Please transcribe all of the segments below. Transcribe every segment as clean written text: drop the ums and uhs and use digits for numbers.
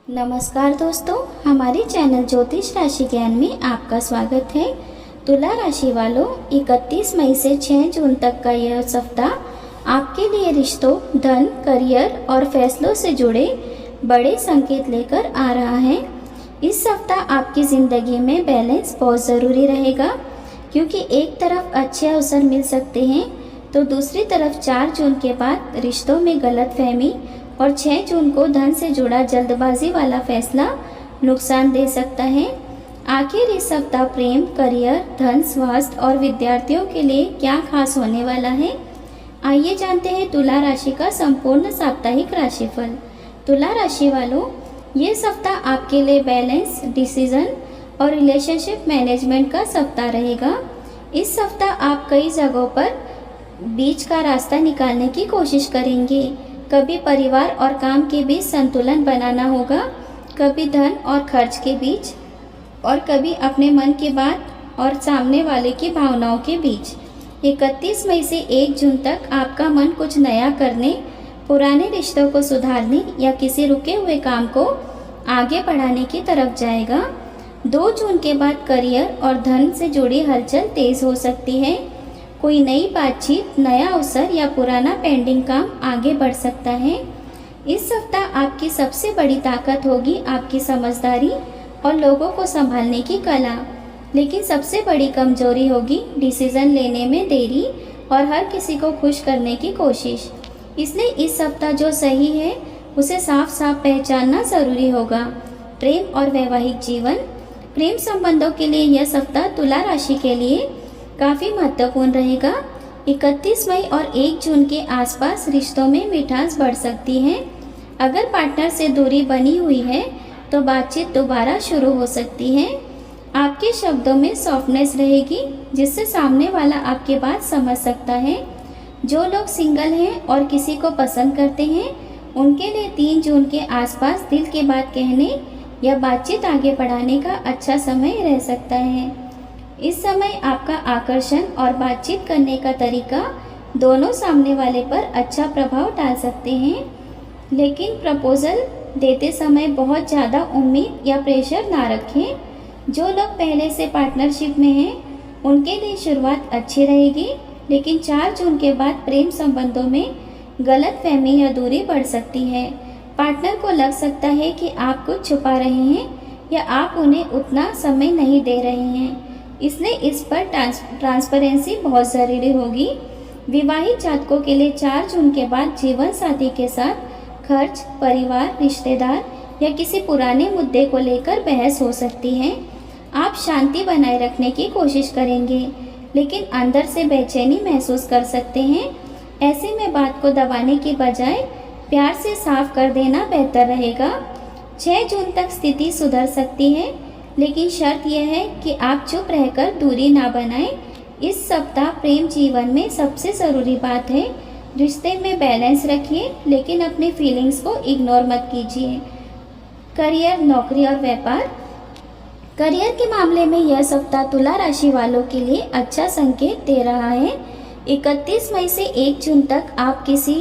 नमस्कार दोस्तों, हमारे चैनल ज्योतिष राशि ज्ञान में आपका स्वागत है। तुला राशि वालों, 31 मई से 6 जून तक का यह सप्ताह आपके लिए रिश्तों, धन, करियर और फैसलों से जुड़े बड़े संकेत लेकर आ रहा है। इस सप्ताह आपकी ज़िंदगी में बैलेंस बहुत ज़रूरी रहेगा, क्योंकि एक तरफ अच्छे अवसर मिल सकते हैं तो दूसरी तरफ 4 जून के बाद रिश्तों में गलतफहमी और 6 जून को धन से जुड़ा जल्दबाजी वाला फैसला नुकसान दे सकता है। आखिर इस सप्ताह प्रेम, करियर, धन, स्वास्थ्य और विद्यार्थियों के लिए क्या खास होने वाला है, आइए जानते हैं तुला राशि का संपूर्ण साप्ताहिक राशिफल। तुला राशि वालों, ये सप्ताह आपके लिए बैलेंस, डिसीजन और रिलेशनशिप मैनेजमेंट का सप्ताह रहेगा। इस सप्ताह आप कई जगहों पर बीच का रास्ता निकालने की कोशिश करेंगे। कभी परिवार और काम के बीच संतुलन बनाना होगा, कभी धन और खर्च के बीच, और कभी अपने मन की बात और सामने वाले की भावनाओं के बीच। 31 मई से 1 जून तक आपका मन कुछ नया करने, पुराने रिश्तों को सुधारने या किसी रुके हुए काम को आगे बढ़ाने की तरफ जाएगा। 2 जून के बाद करियर और धन से जुड़ी हलचल तेज हो सकती है। कोई नई बातचीत, नया अवसर या पुराना पेंडिंग काम आगे बढ़ सकता है। इस सप्ताह आपकी सबसे बड़ी ताकत होगी आपकी समझदारी और लोगों को संभालने की कला, लेकिन सबसे बड़ी कमजोरी होगी डिसीजन लेने में देरी और हर किसी को खुश करने की कोशिश। इसलिए इस सप्ताह जो सही है उसे साफ साफ पहचानना ज़रूरी होगा। प्रेम और वैवाहिक जीवन, प्रेम संबंधों के लिए यह सप्ताह तुला राशि के लिए काफ़ी महत्वपूर्ण रहेगा। 31 मई और 1 जून के आसपास रिश्तों में मिठास बढ़ सकती है। अगर पार्टनर से दूरी बनी हुई है तो बातचीत दोबारा शुरू हो सकती है। आपके शब्दों में सॉफ्टनेस रहेगी, जिससे सामने वाला आपकी बात समझ सकता है। जो लोग सिंगल हैं और किसी को पसंद करते हैं, उनके लिए 3 जून के आसपास दिल की बात कहने या बातचीत आगे बढ़ाने का अच्छा समय रह सकता है। इस समय आपका आकर्षण और बातचीत करने का तरीका दोनों सामने वाले पर अच्छा प्रभाव डाल सकते हैं, लेकिन प्रपोजल देते समय बहुत ज़्यादा उम्मीद या प्रेशर ना रखें। जो लोग पहले से पार्टनरशिप में हैं, उनके लिए शुरुआत अच्छी रहेगी, लेकिन 4 जून के बाद प्रेम संबंधों में गलतफहमी या दूरी बढ़ सकती है। पार्टनर को लग सकता है कि आप कुछ छुपा रहे हैं या आप उन्हें उतना समय नहीं दे रहे हैं, इसलिए इस पर ट्रांसपेरेंसी बहुत ज़रूरी होगी। विवाहित जातकों के लिए 4 जून के बाद जीवन साथी के साथ खर्च, परिवार, रिश्तेदार या किसी पुराने मुद्दे को लेकर बहस हो सकती है। आप शांति बनाए रखने की कोशिश करेंगे, लेकिन अंदर से बेचैनी महसूस कर सकते हैं। ऐसे में बात को दबाने की बजाय प्यार से साफ कर देना बेहतर रहेगा। 6 जून तक स्थिति सुधर सकती है, लेकिन शर्त यह है कि आप चुप रहकर दूरी ना बनाएं। इस सप्ताह प्रेम जीवन में सबसे ज़रूरी बात है रिश्ते में बैलेंस रखिए, लेकिन अपनी फीलिंग्स को इग्नोर मत कीजिए। करियर, नौकरी और व्यापार, करियर के मामले में यह सप्ताह तुला राशि वालों के लिए अच्छा संकेत दे रहा है। 31 मई से 1 जून तक आप किसी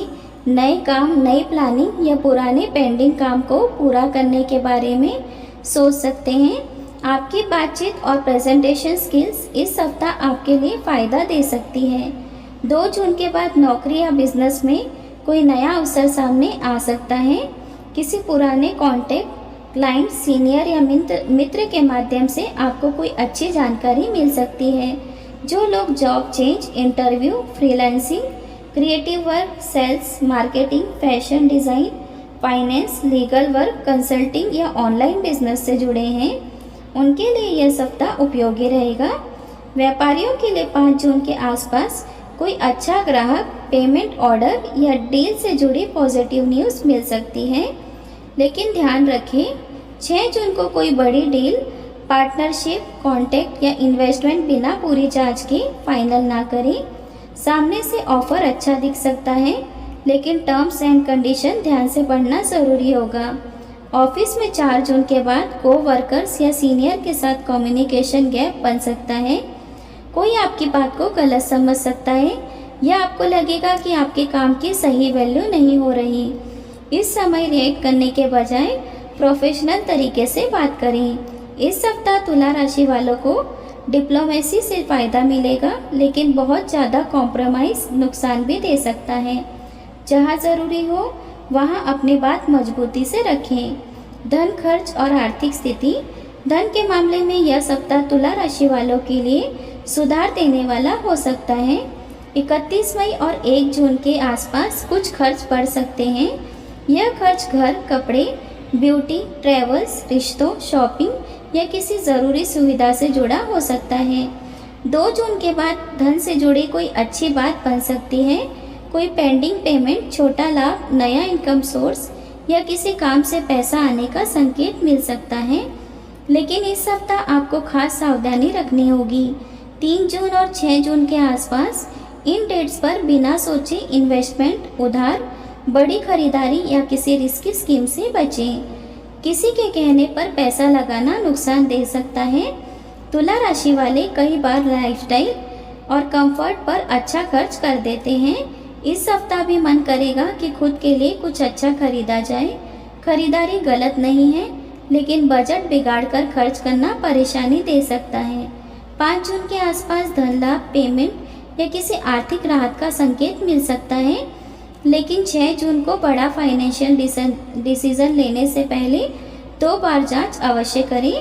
नए काम, नई प्लानिंग या पुराने पेंडिंग काम को पूरा करने के बारे में सोच सकते हैं। आपकी बातचीत और प्रेजेंटेशन स्किल्स इस सप्ताह आपके लिए फ़ायदा दे सकती है। 2 जून के बाद नौकरी या बिजनेस में कोई नया अवसर सामने आ सकता है। किसी पुराने कॉन्टैक्ट, क्लाइंट, सीनियर या मित्र के माध्यम से आपको कोई अच्छी जानकारी मिल सकती है। जो लोग job change, interview, freelancing, creative work, sales, marketing, fashion design, finance, legal work, consulting या ऑनलाइन बिजनेस से जुड़े हैं, उनके लिए यह सप्ताह उपयोगी रहेगा। व्यापारियों के लिए 5 जून के आसपास कोई अच्छा ग्राहक, पेमेंट ऑर्डर या डील से जुड़ी पॉजिटिव न्यूज़ मिल सकती है, लेकिन ध्यान रखें 6 जून को कोई बड़ी डील, पार्टनरशिप, कॉन्टैक्ट या इन्वेस्टमेंट बिना पूरी जांच के फाइनल ना करें। सामने से ऑफर अच्छा दिख सकता है, लेकिन टर्म्स एंड कंडीशन ध्यान से पढ़ना ज़रूरी होगा। ऑफिस में 4 जून के बाद कोवर्कर्स या सीनियर के साथ कम्युनिकेशन गैप बन सकता है। कोई आपकी बात को गलत समझ सकता है या आपको लगेगा कि आपके काम की सही वैल्यू नहीं हो रही। इस समय रिएक्ट करने के बजाय प्रोफेशनल तरीके से बात करें। इस सप्ताह तुला राशि वालों को डिप्लोमेसी से फ़ायदा मिलेगा, लेकिन बहुत ज़्यादा कॉम्प्रोमाइज़ नुकसान भी दे सकता है। जहाँ ज़रूरी हो वहाँ अपनी बात मजबूती से रखें। धन खर्च और आर्थिक स्थिति। धन के मामले में यह सप्ताह तुला राशि वालों के लिए सुधार देने वाला हो सकता है। 31 मई और 1 जून के आसपास कुछ खर्च बढ़ सकते हैं। यह खर्च घर, कपड़े, ब्यूटी, ट्रैवल्स, रिश्तों, शॉपिंग या किसी ज़रूरी सुविधा से जुड़ा हो सकता है। 2 जून के बाद धन से जुड़ी कोई अच्छी बात बन सकती है। कोई पेंडिंग पेमेंट, छोटा लाभ, नया इनकम सोर्स या किसी काम से पैसा आने का संकेत मिल सकता है। लेकिन इस सप्ताह आपको खास सावधानी रखनी होगी। 3 जून और 6 जून के आसपास इन डेट्स पर बिना सोचे इन्वेस्टमेंट, उधार, बड़ी खरीदारी या किसी रिस्की स्कीम से बचें। किसी के कहने पर पैसा लगाना नुकसान दे सकता है। तुला राशि वाले कई बार लाइफस्टाइल और कंफर्ट पर अच्छा खर्च कर देते हैं। इस सप्ताह भी मन करेगा कि खुद के लिए कुछ अच्छा खरीदा जाए। खरीदारी गलत नहीं है, लेकिन बजट बिगाड़ कर खर्च करना परेशानी दे सकता है। 5 जून के आसपास धन लाभ, पेमेंट या किसी आर्थिक राहत का संकेत मिल सकता है। लेकिन 6 जून को बड़ा फाइनेंशियल डिसीजन लेने से पहले 2 बार जांच अवश्य करें।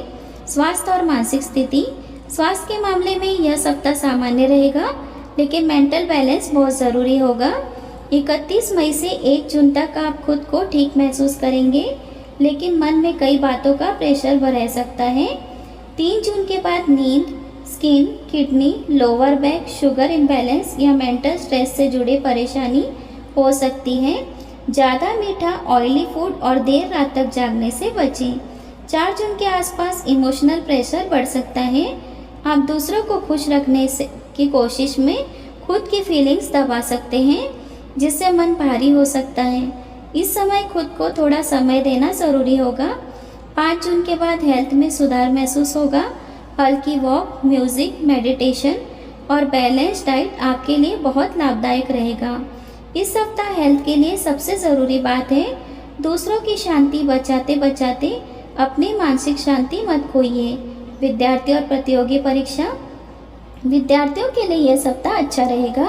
स्वास्थ्य और मानसिक स्थिति। स्वास्थ्य के मामले में यह सप्ताह सामान्य रहेगा, लेकिन मेंटल बैलेंस बहुत ज़रूरी होगा। 31 मई से 1 जून तक आप खुद को ठीक महसूस करेंगे, लेकिन मन में कई बातों का प्रेशर रह सकता है। 3 जून के बाद नींद, skin, kidney, lower back, sugar imbalance या मेंटल स्ट्रेस से जुड़ी परेशानी हो सकती है। ज़्यादा मीठा, ऑयली फूड और देर रात तक जागने से बचें। 4 जून के आसपास इमोशनल प्रेशर बढ़ सकता है। आप दूसरों को खुश रखने की कोशिश में खुद की फीलिंग्स दबा सकते हैं, जिससे मन भारी हो सकता है। इस समय खुद को थोड़ा समय देना ज़रूरी होगा। 5 जून के बाद हेल्थ में सुधार महसूस होगा। हल्की वॉक, म्यूज़िक, मेडिटेशन और बैलेंस डाइट आपके लिए बहुत लाभदायक रहेगा। इस सप्ताह हेल्थ के लिए सबसे ज़रूरी बात है दूसरों की शांति बचाते बचाते अपनी मानसिक शांति मत खोइए। विद्यार्थी और प्रतियोगी परीक्षा। विद्यार्थियों के लिए यह सप्ताह अच्छा रहेगा,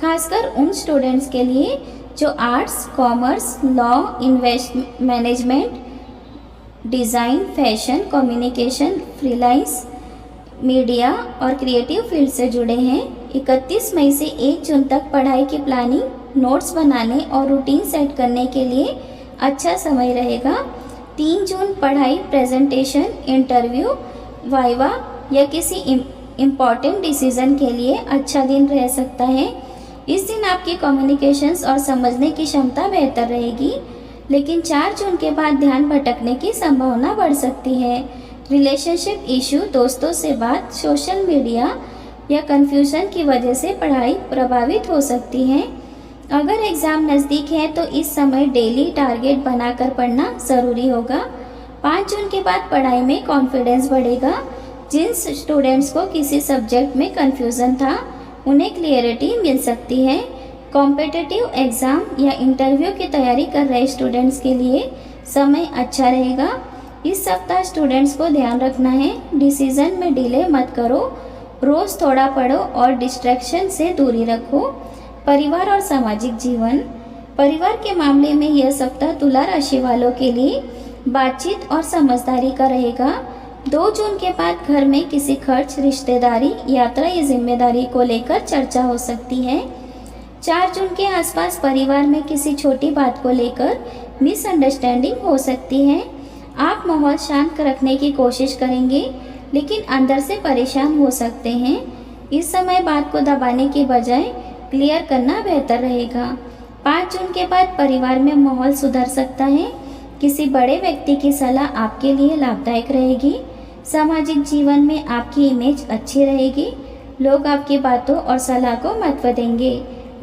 खासकर उन स्टूडेंट्स के लिए जो arts, commerce, law, management, design, fashion, communication, freelance, media और क्रिएटिव फील्ड से जुड़े हैं। 31 मई से 1 जून तक पढ़ाई की प्लानिंग, नोट्स बनाने और रूटीन सेट करने के लिए अच्छा समय रहेगा। 3 जून पढ़ाई, प्रेजेंटेशन, इंटरव्यू, वाइवा या किसी इम्पॉर्टेंट डिसीजन के लिए अच्छा दिन रह सकता है। इस दिन आपकी कम्युनिकेशंस और समझने की क्षमता बेहतर रहेगी, लेकिन 4 जून के बाद ध्यान भटकने की संभावना बढ़ सकती है। रिलेशनशिप इशू, दोस्तों से बात, सोशल मीडिया या कन्फ्यूज़न की वजह से पढ़ाई प्रभावित हो सकती है। अगर एग्ज़ाम नज़दीक है तो इस समय डेली टारगेट बनाकर पढ़ना ज़रूरी होगा। 5 जून के बाद पढ़ाई में कॉन्फिडेंस बढ़ेगा। जिन स्टूडेंट्स को किसी सब्जेक्ट में कन्फ्यूज़न था, उन्हें क्लियरिटी मिल सकती है। कॉम्पिटिटिव एग्ज़ाम या इंटरव्यू की तैयारी कर रहे स्टूडेंट्स के लिए समय अच्छा रहेगा। इस सप्ताह स्टूडेंट्स को ध्यान रखना है, डिसीज़न में डिले मत करो, रोज़ थोड़ा पढ़ो और डिस्ट्रैक्शन से दूरी रखो। परिवार और सामाजिक जीवन। परिवार के मामले में यह सप्ताह तुला राशि वालों के लिए बातचीत और समझदारी का रहेगा। 2 जून के बाद घर में किसी खर्च, रिश्तेदारी, यात्रा या जिम्मेदारी को लेकर चर्चा हो सकती है। 4 जून के आसपास परिवार में किसी छोटी बात को लेकर मिसअंडरस्टैंडिंग हो सकती है। आप माहौल शांत रखने की कोशिश करेंगे, लेकिन अंदर से परेशान हो सकते हैं। इस समय बात को दबाने की बजाय क्लियर करना बेहतर रहेगा। 5 जून के बाद परिवार में माहौल सुधर सकता है। किसी बड़े व्यक्ति की सलाह आपके लिए लाभदायक रहेगी। सामाजिक जीवन में आपकी इमेज अच्छी रहेगी। लोग आपकी बातों और सलाह को महत्व देंगे,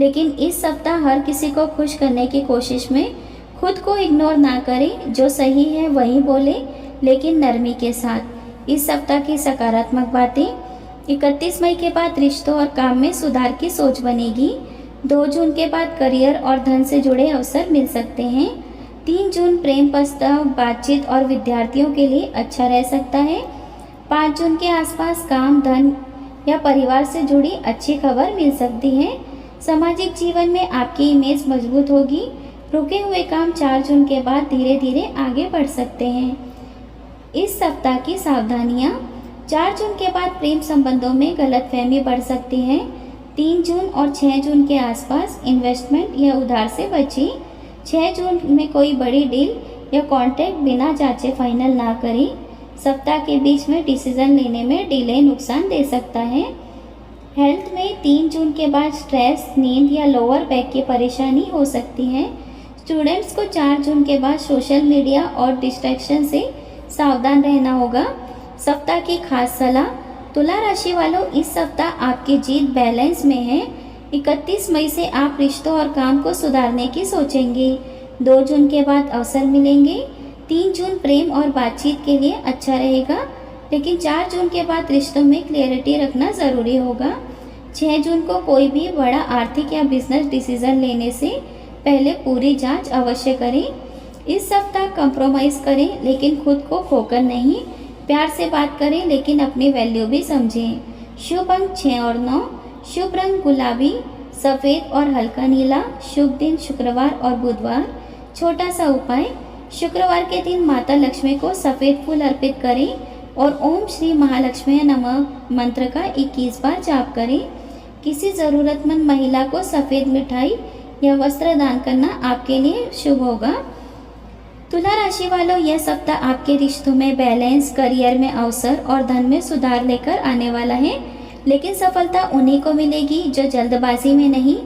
लेकिन इस सप्ताह हर किसी को खुश करने की कोशिश में खुद को इग्नोर ना करें। जो सही है वही बोले, लेकिन नरमी के साथ। इस सप्ताह की सकारात्मक बातें। 31 मई के बाद रिश्तों और काम में सुधार की सोच बनेगी। 2 जून के बाद करियर और धन से जुड़े अवसर मिल सकते हैं। 3 जून प्रेम प्रस्ताव, बातचीत और विद्यार्थियों के लिए अच्छा रह सकता है। 5 जून के आसपास काम, धन या परिवार से जुड़ी अच्छी खबर मिल सकती है। सामाजिक जीवन में आपकी इमेज मजबूत होगी। रुके हुए काम 4 जून के बाद धीरे धीरे आगे बढ़ सकते हैं। इस सप्ताह की सावधानियां। 4 जून के बाद प्रेम संबंधों में गलतफहमी बढ़ सकती है। 3 जून और 6 जून के आसपास इन्वेस्टमेंट या उधार से बचें। 6 जून में कोई बड़ी डील या कॉन्ट्रैक्ट बिना जांचे फाइनल ना करें। सप्ताह के बीच में डिसीजन लेने में डिले नुकसान दे सकता है। हेल्थ में 3 जून के बाद स्ट्रेस, नींद या लोअर बैक की परेशानी हो सकती है। स्टूडेंट्स को 4 जून के बाद सोशल मीडिया और डिस्ट्रैक्शन से सावधान रहना होगा। सप्ताह की खास सलाह। तुला राशि वालों, इस सप्ताह आपकी जीत बैलेंस में है। 31 मई से आप रिश्तों और काम को सुधारने की सोचेंगे। 2 जून के बाद अवसर मिलेंगे। 3 जून प्रेम और बातचीत के लिए अच्छा रहेगा, लेकिन 4 जून के बाद रिश्तों में क्लियरिटी रखना ज़रूरी होगा। 6 जून को कोई भी बड़ा आर्थिक या बिजनेस डिसीजन लेने से पहले पूरी जांच अवश्य करें। इस सप्ताह कंप्रोमाइज़ करें, लेकिन खुद को खोकर नहीं। प्यार से बात करें, लेकिन अपनी वैल्यू भी समझें। शुभ अंक 6 और 9। शुभ रंग गुलाबी, सफ़ेद और हल्का नीला। शुभ दिन शुक्रवार और बुधवार। छोटा सा उपाय, शुक्रवार के दिन माता लक्ष्मी को सफ़ेद फूल अर्पित करें और ओम श्री महालक्ष्मी नमः मंत्र का 21 बार जाप करें। किसी ज़रूरतमंद महिला को सफ़ेद मिठाई या वस्त्र दान करना आपके लिए शुभ होगा। तुला राशि वालों, यह सप्ताह आपके रिश्तों में बैलेंस, करियर में अवसर और धन में सुधार लेकर आने वाला है, लेकिन सफलता उन्हीं को मिलेगी जो जल्दबाजी में नहीं,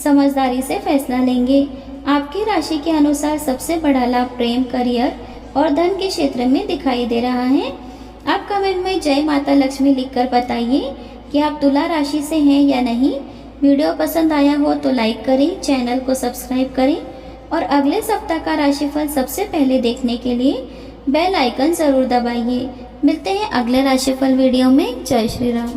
समझदारी से फैसला लेंगे। आपकी राशि के अनुसार सबसे बड़ा लाभ प्रेम, करियर और धन के क्षेत्र में दिखाई दे रहा है। आप कमेंट में जय माता लक्ष्मी लिखकर बताइए कि आप तुला राशि से हैं या नहीं। वीडियो पसंद आया हो तो लाइक करें, चैनल को सब्सक्राइब करें और अगले सप्ताह का राशिफल सबसे पहले देखने के लिए बेल आइकन ज़रूर दबाइए। मिलते हैं अगले राशिफल वीडियो में। जय श्री राम।